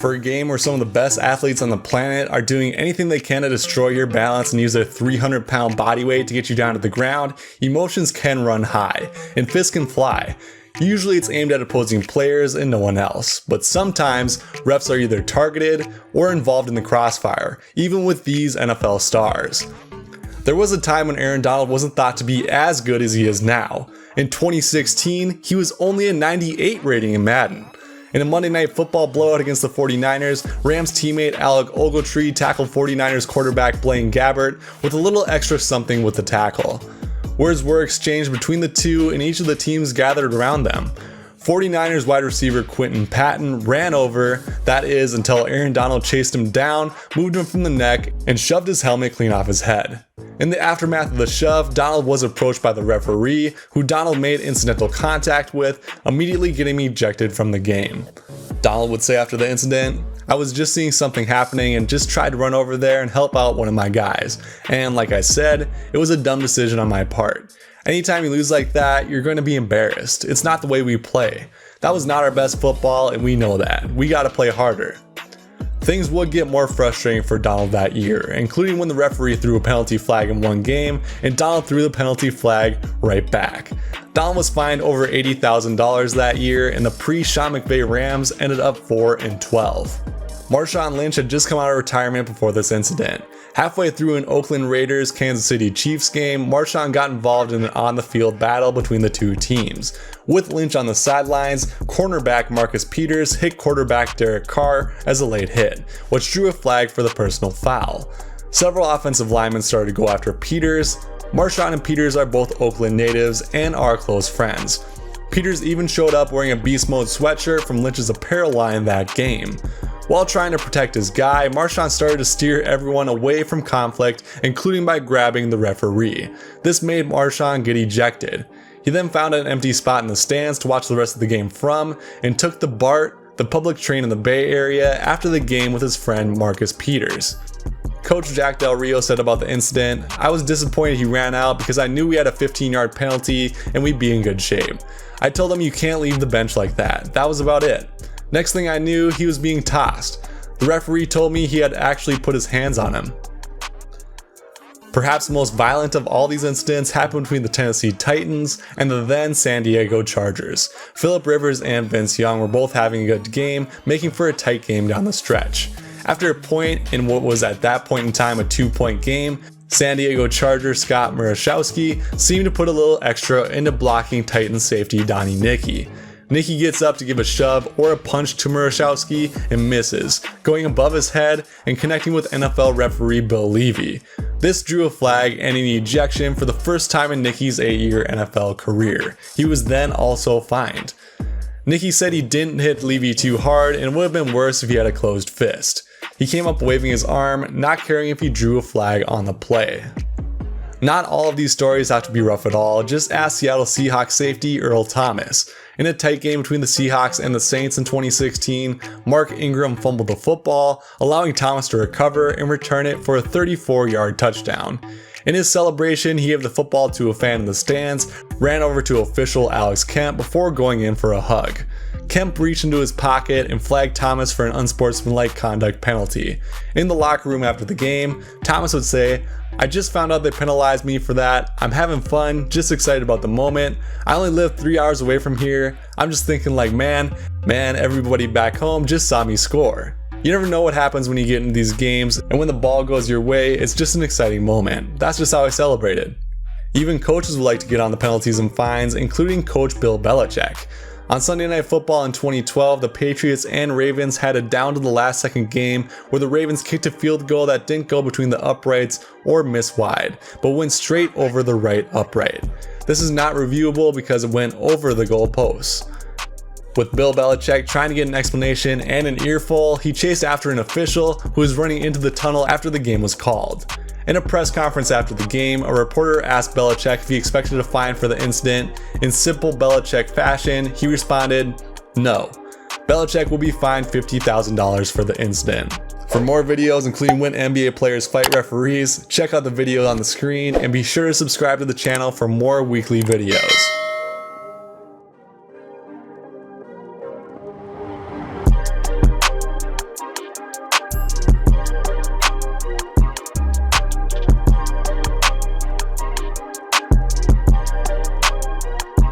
For a game where some of the best athletes on the planet are doing anything they can to destroy your balance and use their 300-pound body weight to get you down to the ground, emotions can run high, and fists can fly. Usually it's aimed at opposing players and no one else, but sometimes refs are either targeted or involved in the crossfire, even with these NFL stars. There was a time when Aaron Donald wasn't thought to be as good as he is now. In 2016, he was only a 98 rating in Madden. In a Monday Night Football blowout against the 49ers, Rams teammate Alec Ogletree tackled 49ers quarterback Blaine Gabbert with a little extra something with the tackle. Words were exchanged between the two and each of the teams gathered around them. 49ers wide receiver Quentin Patton ran over, that is until Aaron Donald chased him down, moved him from the neck, and shoved his helmet clean off his head. In the aftermath of the shove, Donald was approached by the referee, who Donald made incidental contact with, immediately getting ejected from the game. Donald would say after the incident, "I was just seeing something happening and just tried to run over there and help out one of my guys. And like I said, it was a dumb decision on my part. Anytime you lose like that, you're going to be embarrassed. It's not the way we play. That was not our best football and we know that. We got to play harder." Things would get more frustrating for Donald that year, including when the referee threw a penalty flag in one game and Donald threw the penalty flag right back. Donald was fined over $80,000 that year, and the pre-Sean McVay Rams ended up 4-12. Marshawn Lynch had just come out of retirement before this incident. Halfway through an Oakland Raiders Kansas City Chiefs game, Marshawn got involved in an on-the-field battle between the two teams. With Lynch on the sidelines, cornerback Marcus Peters hit quarterback Derek Carr as a late hit, which drew a flag for the personal foul. Several offensive linemen started to go after Peters. Marshawn and Peters are both Oakland natives and are close friends. Peters even showed up wearing a Beast Mode sweatshirt from Lynch's apparel line that game. While trying to protect his guy, Marshawn started to steer everyone away from conflict, including by grabbing the referee. This made Marshawn get ejected. He then found an empty spot in the stands to watch the rest of the game from, and took the BART, the public train in the Bay Area, after the game with his friend Marcus Peters. Coach Jack Del Rio said about the incident, "I was disappointed he ran out because I knew we had a 15-yard penalty and we'd be in good shape. I told him you can't leave the bench like that. That was about it. Next thing I knew, he was being tossed. The referee told me he had actually put his hands on him." Perhaps the most violent of all these incidents happened between the Tennessee Titans and the then San Diego Chargers. Phillip Rivers and Vince Young were both having a good game, making for a tight game down the stretch. After a point in what was at that point in time a 2-point game, San Diego Charger Scott Murashowski seemed to put a little extra into blocking Titans safety Donnie Nicki. Nicki gets up to give a shove or a punch to Murashowski and misses, going above his head and connecting with NFL referee Bill Levy. This drew a flag and an ejection for the first time in Nicki's 8-year NFL career. He was then also fined. Nicki said he didn't hit Levy too hard and it would have been worse if he had a closed fist. He came up waving his arm, not caring if he drew a flag on the play. Not all of these stories have to be rough at all, just ask Seattle Seahawks safety Earl Thomas. In a tight game between the Seahawks and the Saints in 2016, Mark Ingram fumbled the football, allowing Thomas to recover and return it for a 34-yard touchdown. In his celebration, he gave the football to a fan in the stands, ran over to official Alex Kemp before going in for a hug. Kemp reached into his pocket and flagged Thomas for an unsportsmanlike conduct penalty. In the locker room after the game, Thomas would say, "I just found out they penalized me for that. I'm having fun, just excited about the moment. I only live 3 hours away from here. I'm just thinking like, man, everybody back home just saw me score." You never know what happens when you get into these games, and when the ball goes your way, it's just an exciting moment. That's just how I celebrated. Even coaches would like to get on the penalties and fines, including Coach Bill Belichick. On Sunday Night Football in 2012, the Patriots and Ravens had a down-to-the-last-second game where the Ravens kicked a field goal that didn't go between the uprights or miss wide, but went straight over the right upright. This is not reviewable because it went over the goal posts. With Bill Belichick trying to get an explanation and an earful, he chased after an official who was running into the tunnel after the game was called. In a press conference after the game, a reporter asked Belichick if he expected a fine for the incident. In simple Belichick fashion, he responded, "No. Belichick will be fined $50,000 for the incident." For more videos, including when NBA players fight referees, check out the video on the screen and be sure to subscribe to the channel for more weekly videos.